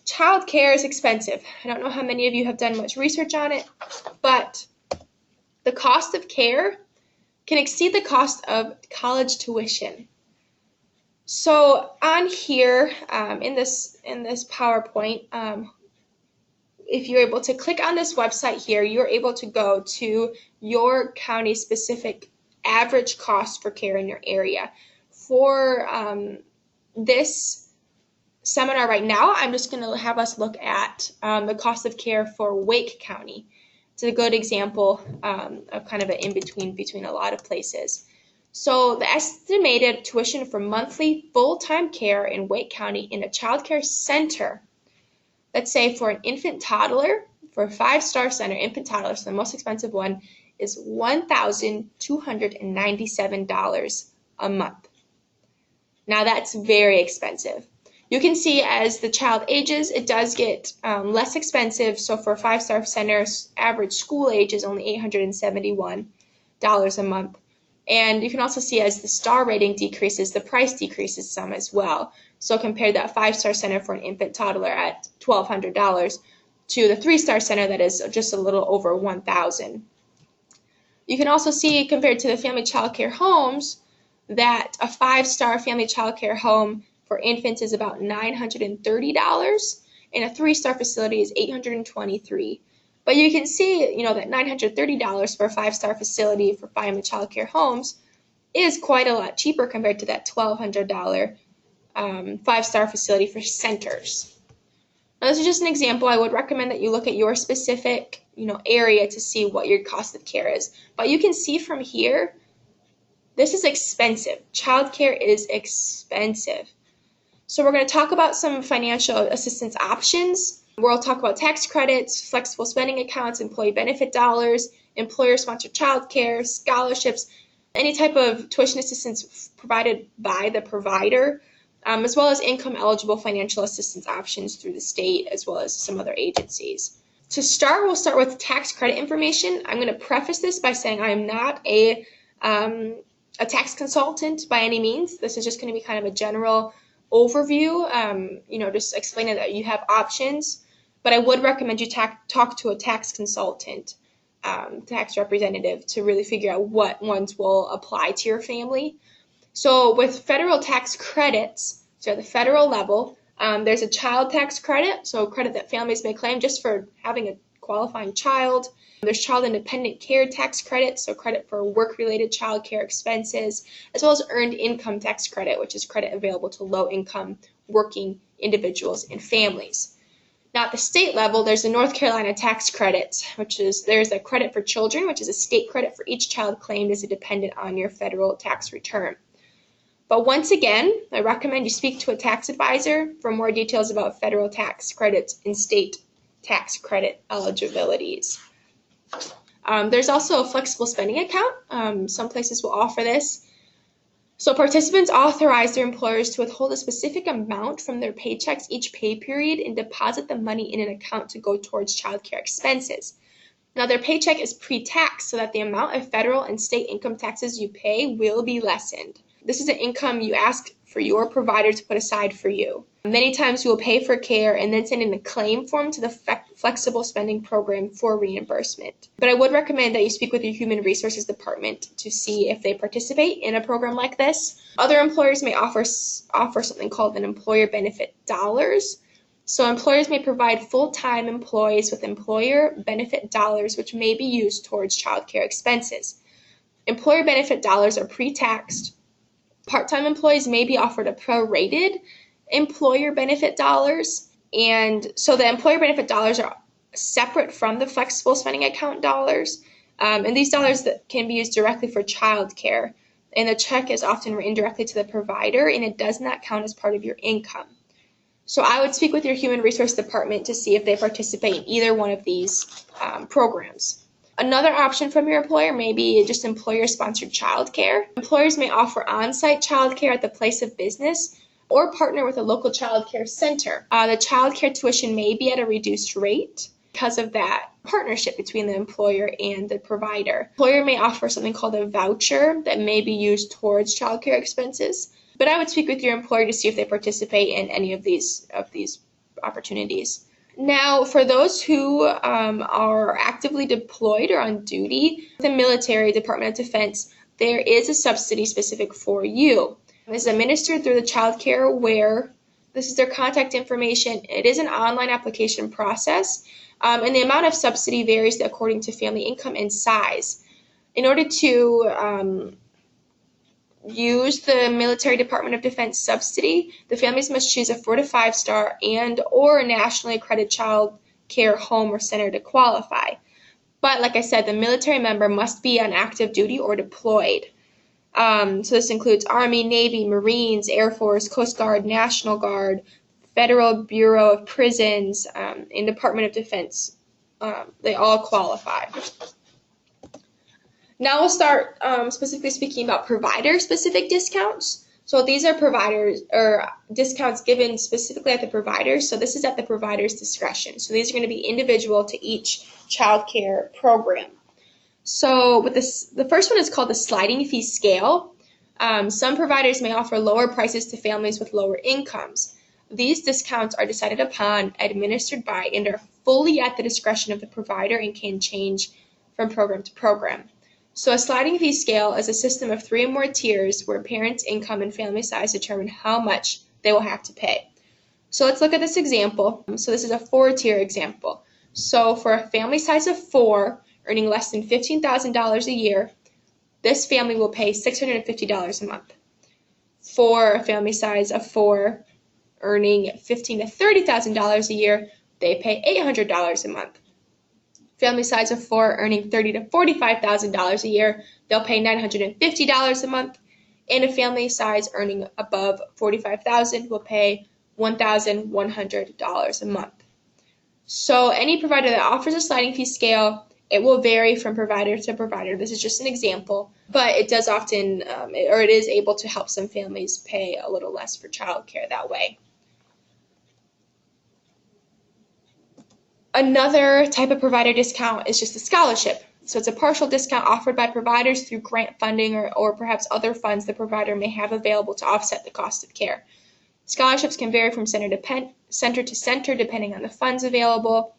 Childcare is expensive. I don't know how many of you have done much research on it, but the cost of care can exceed the cost of college tuition. So on here in this PowerPoint if you're able to click on this website here, you're able to go to your county specific average cost for care in your area. For this seminar right now, I'm just going to have us look at the cost of care for Wake County. It's a good example of kind of an in-between between a lot of places. So the estimated tuition for monthly full-time care in Wake County in a child care center, let's say for an infant toddler, for a 5-star center, infant toddler, so the most expensive one, is $1,297 a month. Now that's very expensive. You can see as the child ages, it does get less expensive. So for a 5-star center, average school age is only $871 a month. And you can also see as the star rating decreases, the price decreases some as well. So compare that 5-star center for an infant toddler at $1,200 to the 3-star center that is just a little over $1,000. You can also see compared to the family child care homes that a 5-star family child care home for infants is about $930 and a 3-star facility is $823. But you can see, that $930 for a 5-star facility for family child care homes is quite a lot cheaper compared to that $1,200 5-star facility for centers. Now, this is just an example. I would recommend that you look at your specific, area to see what your cost of care is. But you can see from here, this is expensive. Childcare is expensive. So we're going to talk about some financial assistance options. We'll talk about tax credits, flexible spending accounts, employee benefit dollars, employer-sponsored childcare, scholarships, any type of tuition assistance provided by the provider, as well as income-eligible financial assistance options through the state, as well as some other agencies. To start, we'll start with tax credit information. I'm going to preface this by saying I am not a tax consultant by any means. This is just going to be kind of a general overview, just explaining that you have options. But I would recommend you talk to a tax consultant, tax representative, to really figure out what ones will apply to your family. So with federal tax credits, so at the federal level, there's a child tax credit, so credit that families may claim just for having a qualifying child. There's child independent care tax credit, so credit for work-related child care expenses, as well as earned income tax credit, which is credit available to low-income working individuals and families. Now at the state level, there's the North Carolina tax credit, there's a credit for children, which is a state credit for each child claimed as a dependent on your federal tax return. But once again, I recommend you speak to a tax advisor for more details about federal tax credits and state tax credit eligibilities. There's also a flexible spending account. Some places will offer this. So participants authorize their employers to withhold a specific amount from their paychecks each pay period and deposit the money in an account to go towards child care expenses. Now their paycheck is pre-tax so that the amount of federal and state income taxes you pay will be lessened. This is an income you ask for your provider to put aside for you. Many times you will pay for care and then send in a claim form to the flexible spending program for reimbursement. But I would recommend that you speak with your human resources department to see if they participate in a program like this. Other employers may offer something called an employer benefit dollars. So employers may provide full-time employees with employer benefit dollars which may be used towards child care expenses. Employer benefit dollars are pre-taxed. Part-time employees may be offered a prorated employer benefit dollars, and so the employer benefit dollars are separate from the flexible spending account dollars, and these dollars that can be used directly for child care, and the check is often written directly to the provider, and it does not count as part of your income. So I would speak with your human resource department to see if they participate in either one of these programs. Another option from your employer may be just employer-sponsored childcare. Employers may offer on-site childcare at the place of business or partner with a local childcare center. The childcare tuition may be at a reduced rate because of that partnership between the employer and the provider. Employer may offer something called a voucher that may be used towards childcare expenses, but I would speak with your employer to see if they participate in any of these opportunities. Now, for those who are actively deployed or on duty, the military, Department of Defense, there is a subsidy specific for you. It is administered through the Child Care Aware This is their contact information. It is an online application process, and the amount of subsidy varies according to family income and size. In order to use the Military Department of Defense subsidy, the families must choose a 4 to 5 star and or nationally accredited child care home or center to qualify. But like I said, the military member must be on active duty or deployed. So this includes Army, Navy, Marines, Air Force, Coast Guard, National Guard, Federal Bureau of Prisons, and Department of Defense. They all qualify. Now we'll start specifically speaking about provider-specific discounts. So these are providers or discounts given specifically at the providers. So this is at the provider's discretion. So these are going to be individual to each child care program. So with this, the first one is called the sliding fee scale. Some providers may offer lower prices to families with lower incomes. These discounts are decided upon, administered by, and are fully at the discretion of the provider and can change from program to program. So a sliding fee scale is a system of 3 or more tiers where parents' income and family size determine how much they will have to pay. So let's look at this example. So this is a 4-tier example. So for a family size of 4, earning less than $15,000 a year, this family will pay $650 a month. For a family size of 4, earning $15,000 to $30,000 a year, they pay $800 a month. Family size of 4, earning $30,000 to $45,000 a year, they'll pay $950 a month. And a family size earning above $45,000 will pay $1,100 a month. So any provider that offers a sliding fee scale, it will vary from provider to provider. This is just an example, but it does often, or it is able to help some families pay a little less for childcare that way. Another type of provider discount is just a scholarship. So it's a partial discount offered by providers through grant funding or perhaps other funds the provider may have available to offset the cost of care. Scholarships can vary from center to center depending on the funds available,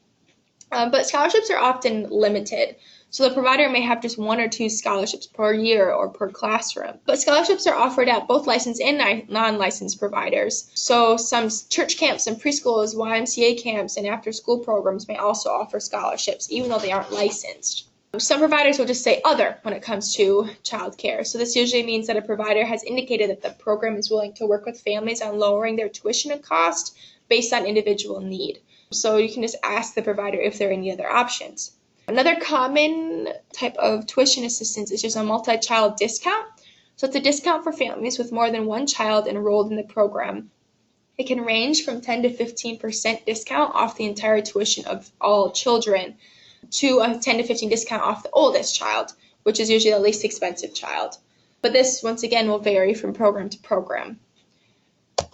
but scholarships are often limited. So the provider may have just 1 or 2 scholarships per year or per classroom. But scholarships are offered at both licensed and non-licensed providers. So some church camps and preschools, YMCA camps, and after-school programs may also offer scholarships, even though they aren't licensed. Some providers will just say other when it comes to childcare. So this usually means that a provider has indicated that the program is willing to work with families on lowering their tuition and cost based on individual need. So you can just ask the provider if there are any other options. Another common type of tuition assistance is just a multi-child discount. So it's a discount for families with more than 1 child enrolled in the program. It can range from 10 to 15% discount off the entire tuition of all children, to a 10 to 15% discount off the oldest child, which is usually the least expensive child. But this, once again, will vary from program to program.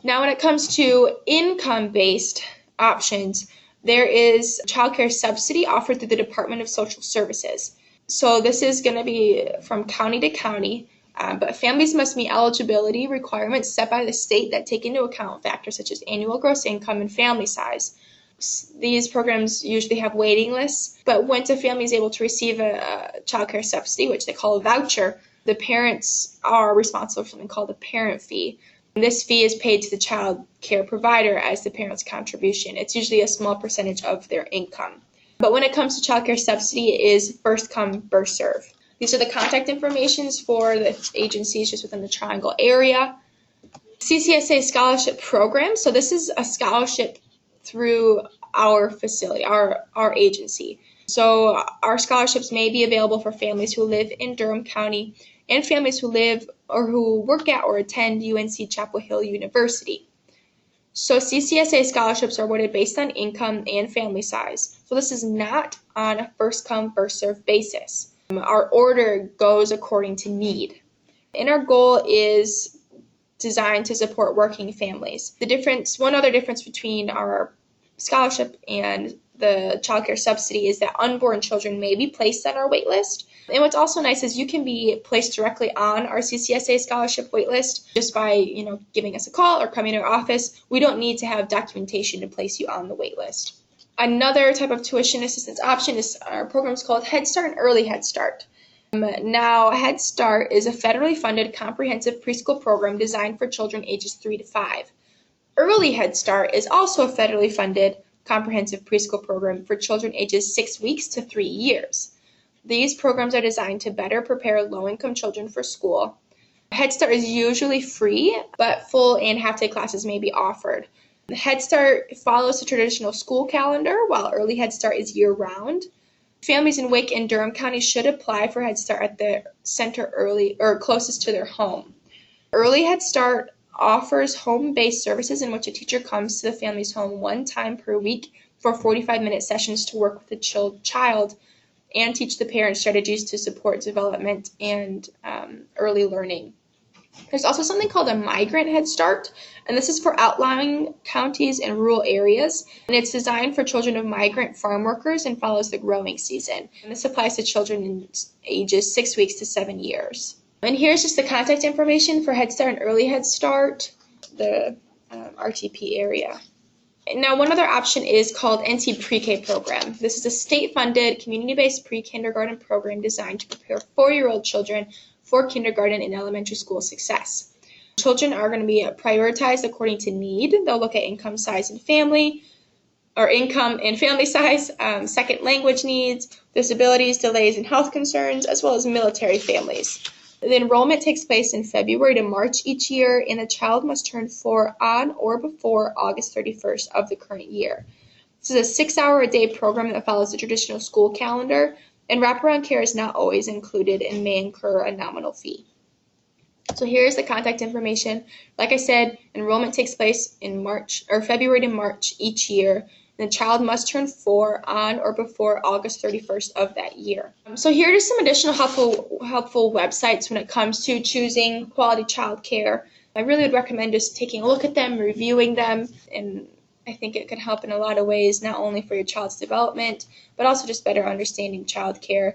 Now, when it comes to income-based options, there is childcare subsidy offered through the Department of Social Services. So this is going to be from county to county, but families must meet eligibility requirements set by the state that take into account factors such as annual gross income and family size. These programs usually have waiting lists, but once a family is able to receive a childcare subsidy, which they call a voucher, the parents are responsible for something called a parent fee. And this fee is paid to the child care provider as the parent's contribution. It's usually a small percentage of their income. But when it comes to childcare subsidy, it is first come, first serve. These are the contact informations for the agencies just within the Triangle area. CCSA scholarship program. So this is a scholarship through our facility, our agency. So our scholarships may be available for families who live in Durham County and families who live or who work at or attend UNC Chapel Hill University. So CCSA scholarships are awarded based on income and family size. So this is not on a first come, first served basis. Our order goes according to need. And our goal is designed to support working families. One other difference between our scholarship and the childcare subsidy is that unborn children may be placed on our wait list. And what's also nice is you can be placed directly on our CCSA scholarship wait list just by, giving us a call or coming to our office. We don't need to have documentation to place you on the wait list. Another type of tuition assistance option is our programs called Head Start and Early Head Start. Now, Head Start is a federally funded comprehensive preschool program designed for children ages 3 to 5. Early Head Start is also a federally funded comprehensive preschool program for children ages 6 weeks to 3 years. These programs are designed to better prepare low-income children for school. Head Start is usually free, but full and half-day classes may be offered. Head Start follows the traditional school calendar, while Early Head Start is year-round. Families in Wake and Durham counties should apply for Head Start at the center early or closest to their home. Early Head Start offers home-based services in which a teacher comes to the family's home one time per week for 45-minute sessions to work with the child and teach the parents strategies to support development and early learning. There's also something called a Migrant Head Start, and this is for outlying counties and rural areas, and it's designed for children of migrant farm workers and follows the growing season. And this applies to children in ages 6 weeks to 7 years. And here's just the contact information for Head Start and Early Head Start, the RTP area. Now, one other option is called NT Pre-K program. This is a state-funded, community-based pre-kindergarten program designed to prepare 4-year-old children for kindergarten and elementary school success. Children are going to be prioritized according to need. They'll look at income, size, and family, or income and family size, second language needs, disabilities, delays, and health concerns, as well as military families. The enrollment takes place in February to March each year, and the child must turn 4 on or before August 31st of the current year. This is a 6-hour-a-day program that follows the traditional school calendar, and wraparound care is not always included and may incur a nominal fee. So here's the contact information. Like I said, enrollment takes place in February to March each year. The child must turn 4 on or before August 31st of that year. So here are some additional helpful websites when it comes to choosing quality childcare. I really would recommend just taking a look at them, reviewing them, and I think it could help in a lot of ways, not only for your child's development, but also just better understanding childcare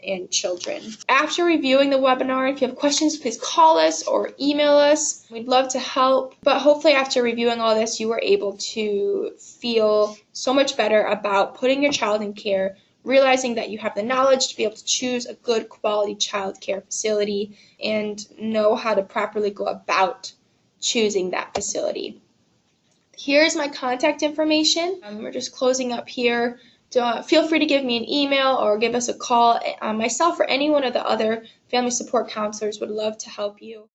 and children. After reviewing the webinar, if you have questions, please call us or email us. We'd love to help. But hopefully after reviewing all this, you were able to feel so much better about putting your child in care, realizing that you have the knowledge to be able to choose a good quality child care facility and know how to properly go about choosing that facility. Here's my contact information. We're just closing up here. Feel free to give me an email or give us a call. Myself or any one of the other family support counselors would love to help you.